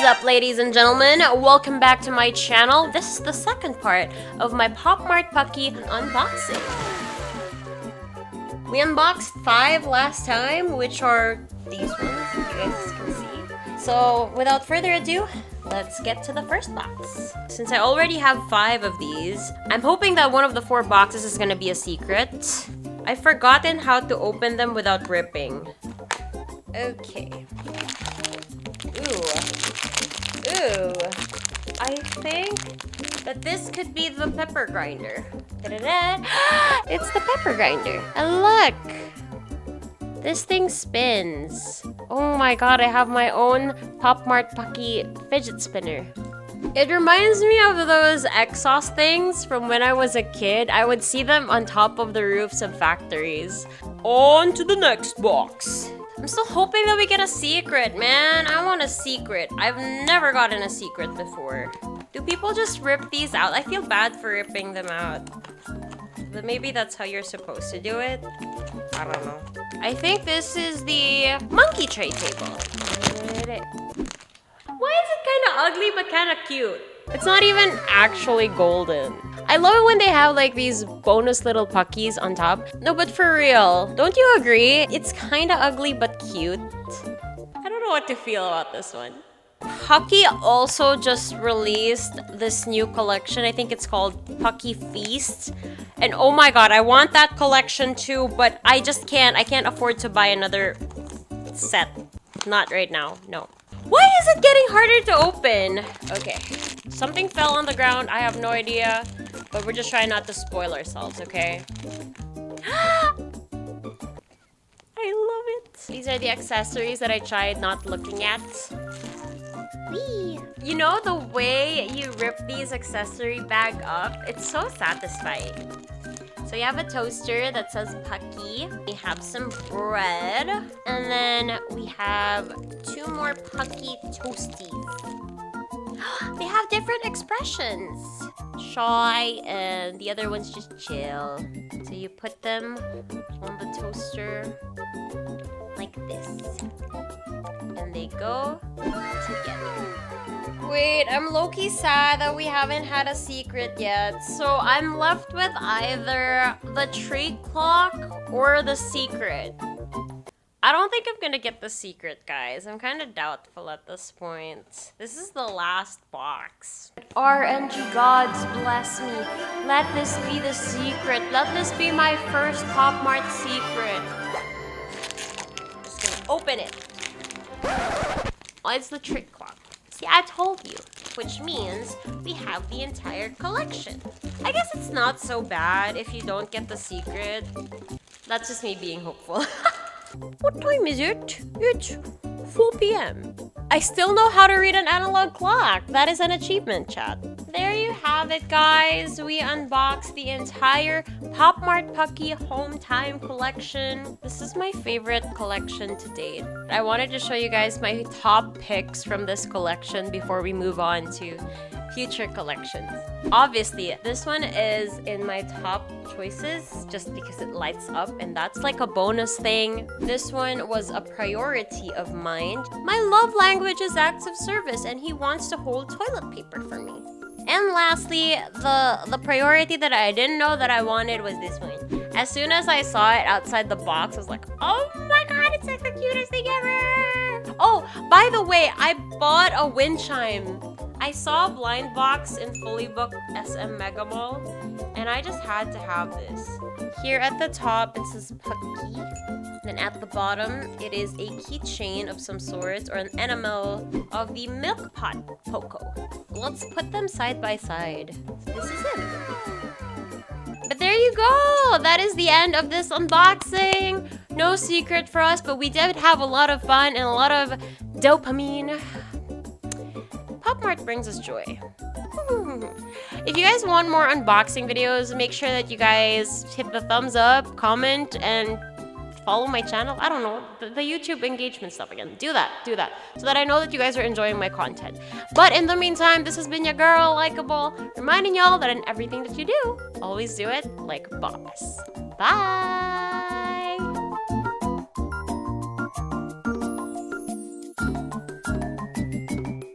is up, ladies and gentlemen? Welcome back to my channel. This is the second part of my popmart pucky unboxing. We unboxed 5 last time, which are these ones, you guys can see. So without further ado, let's get to the first box. Since I already have 5 of these, I'm hoping that one of the 4 boxes is gonna be a secret. I've forgotten how to open them without ripping. Okay. Ooh. I think that this could be the pepper grinder. Da-da-da. It's the pepper grinder. And look! This thing spins. Oh my god, I have my own popmart pucky fidget spinner. It reminds me of those exhaust things from when I was a kid. I would see them on top of the roofs of factories. On to the next box. I'm still hoping that we get a secret, man. I want a secret. I've never gotten a secret before. Do people just rip these out? I feel bad for ripping them out. But maybe that's how you're supposed to do it. I don't know. I think this is the monkey tray table. Why is it kind of ugly but kind of cute? It's not even actually golden. I love it when they have like these bonus little puckies on top. No, but for real, don't you agree? It's kind of ugly but cute. I don't know what to feel about this one. Pucky also just released this new collection. I think it's called Pucky Feast. And oh my god, I want that collection too, but I just can't. I can't afford to buy another set. Not right now, no. Why is it getting harder to open? Okay, something fell on the ground. I have no idea, but we're just trying not to spoil ourselves, okay? I love it. These are the accessories that I tried not looking at. Whee! You know the way you rip these accessory bag up? It's so satisfying. So you have a toaster that says Pucky. We have some bread. And then we have 2 more Pucky toasties. They have different expressions. Shy and the other one's just chill. So you put them on the toaster like this. And they go together. Wait, I'm low-key sad that we haven't had a secret yet. So I'm left with either the tree clock or the secret. I don't think I'm gonna get the secret, guys. I'm kind of doubtful at this point. This is the last box. RNG gods bless me. Let this be the secret. Let this be my first popmart secret. I'm just gonna open it. Oh, it's the trick clock. See, I told you, which means we have the entire collection. I guess it's not so bad if you don't get the secret. That's just me being hopeful. What time is it? It's 4 p.m. I still know how to read an analog clock. That is an achievement, chat. There you have it, guys. We unboxed the entire popmart pucky home time collection. This is my favorite collection to date. I wanted to show you guys my top picks from this collection before we move on to future collections. Obviously, this one is in my top choices just because it lights up and that's like a bonus thing. This one was a priority of mine. My love language is acts of service and he wants to hold toilet paper for me. And lastly, the priority that I didn't know that I wanted was this one. As soon as I saw it outside the box, I was like, oh my god, it's like the cutest thing ever! Oh, by the way, I bought a wind chime. I saw a blind box in fully booked SM Mega Mall, and I just had to have this. Here at the top, it says Pucky. Then at the bottom, it is a keychain of some sorts, or an enamel of the milk pot Poco. Let's put them side by side. This is it. But there you go! That is the end of this unboxing. No secret for us, but we did have a lot of fun and a lot of dopamine. Popmart brings us joy. If you guys want more unboxing videos, make sure that you guys hit the thumbs up, comment, and follow my channel. I don't know, the YouTube engagement stuff again. Do that, so that I know that you guys are enjoying my content. But in the meantime, this has been your girl, Likeable, reminding y'all that in everything that you do, always do it like a boss. Bye!